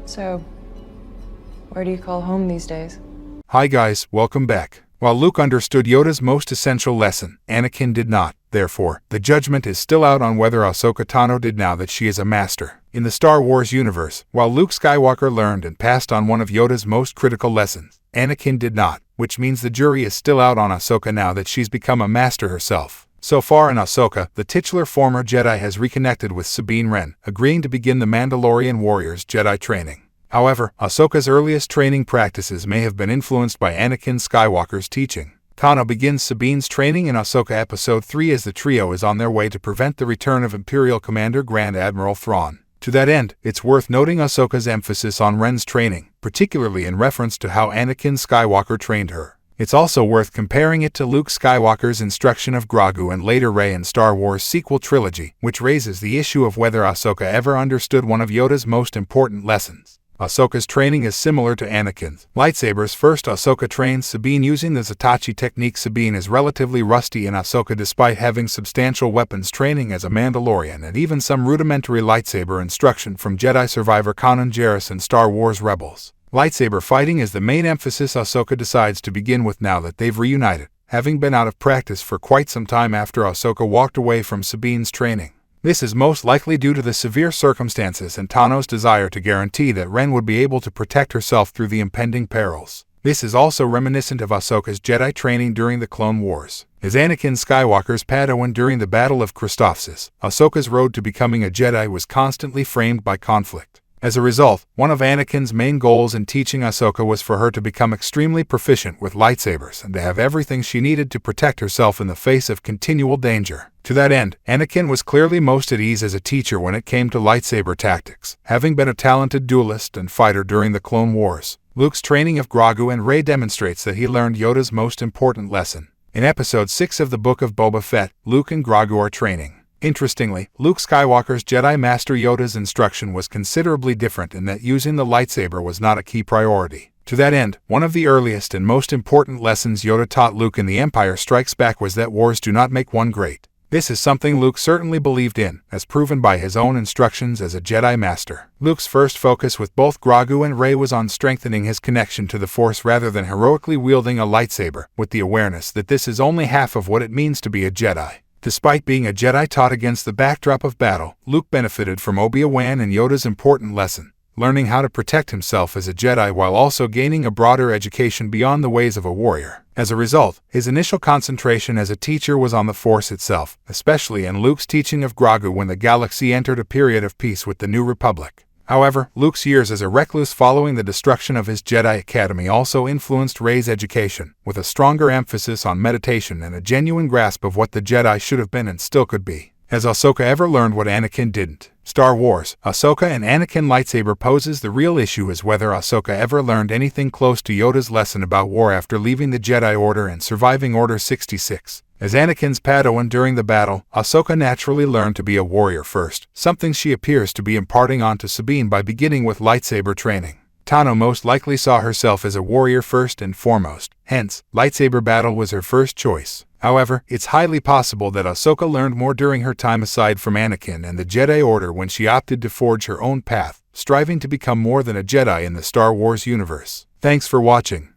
So, where do you call home these days? Hi guys, welcome back. While Luke understood Yoda's most essential lesson, Anakin did not. Therefore, the judgment is still out on whether Ahsoka Tano did now that she is a master. In the Star Wars universe, while Luke Skywalker learned and passed on one of Yoda's most critical lessons, Anakin did not, which means the jury is still out on Ahsoka now that she's become a master herself. So far in Ahsoka, the titular former Jedi has reconnected with Sabine Wren, agreeing to begin the Mandalorian warrior's Jedi training. However, Ahsoka's earliest training practices may have been influenced by Anakin Skywalker's teaching. Tano begins Sabine's training in Ahsoka Episode 3 as the trio is on their way to prevent the return of Imperial Commander Grand Admiral Thrawn. To that end, it's worth noting Ahsoka's emphasis on Wren's training, particularly in reference to how Anakin Skywalker trained her. It's also worth comparing it to Luke Skywalker's instruction of Grogu and later Rey in Star Wars sequel trilogy, which raises the issue of whether Ahsoka ever understood one of Yoda's most important lessons. Ahsoka's training is similar to Anakin's lightsabers. First, Ahsoka trains Sabine using the Zatachi technique. Sabine is relatively rusty in Ahsoka despite having substantial weapons training as a Mandalorian and even some rudimentary lightsaber instruction from Jedi survivor Kanan Jarrus in Star Wars Rebels. Lightsaber fighting is the main emphasis Ahsoka decides to begin with now that they've reunited, having been out of practice for quite some time after Ahsoka walked away from Sabine's training. This is most likely due to the severe circumstances and Tano's desire to guarantee that Wren would be able to protect herself through the impending perils. This is also reminiscent of Ahsoka's Jedi training during the Clone Wars. As Anakin Skywalker's Padawan during the Battle of Christophsis, Ahsoka's road to becoming a Jedi was constantly framed by conflict. As a result, one of Anakin's main goals in teaching Ahsoka was for her to become extremely proficient with lightsabers and to have everything she needed to protect herself in the face of continual danger. To that end, Anakin was clearly most at ease as a teacher when it came to lightsaber tactics, having been a talented duelist and fighter during the Clone Wars. Luke's training of Grogu and Rey demonstrates that he learned Yoda's most important lesson. In Episode 6 of the Book of Boba Fett, Luke and Grogu are training. Interestingly, Luke Skywalker's Jedi Master Yoda's instruction was considerably different in that using the lightsaber was not a key priority. To that end, one of the earliest and most important lessons Yoda taught Luke in The Empire Strikes Back was that wars do not make one great. This is something Luke certainly believed in, as proven by his own instructions as a Jedi Master. Luke's first focus with both Grogu and Rey was on strengthening his connection to the Force rather than heroically wielding a lightsaber, with the awareness that this is only half of what it means to be a Jedi. Despite being a Jedi taught against the backdrop of battle, Luke benefited from Obi-Wan and Yoda's important lesson, learning how to protect himself as a Jedi while also gaining a broader education beyond the ways of a warrior. As a result, his initial concentration as a teacher was on the Force itself, especially in Luke's teaching of Grogu when the galaxy entered a period of peace with the New Republic. However, Luke's years as a recluse following the destruction of his Jedi Academy also influenced Rey's education, with a stronger emphasis on meditation and a genuine grasp of what the Jedi should have been and still could be. Has Ahsoka ever learned what Anakin didn't? Star Wars, Ahsoka and Anakin lightsaber poses the real issue is whether Ahsoka ever learned anything close to Yoda's lesson about war after leaving the Jedi Order and surviving Order 66. As Anakin's Padawan during the battle, Ahsoka naturally learned to be a warrior first, something she appears to be imparting onto Sabine by beginning with lightsaber training. Tano most likely saw herself as a warrior first and foremost, hence, lightsaber battle was her first choice. However, it's highly possible that Ahsoka learned more during her time aside from Anakin and the Jedi Order when she opted to forge her own path, striving to become more than a Jedi in the Star Wars universe. Thanks for watching.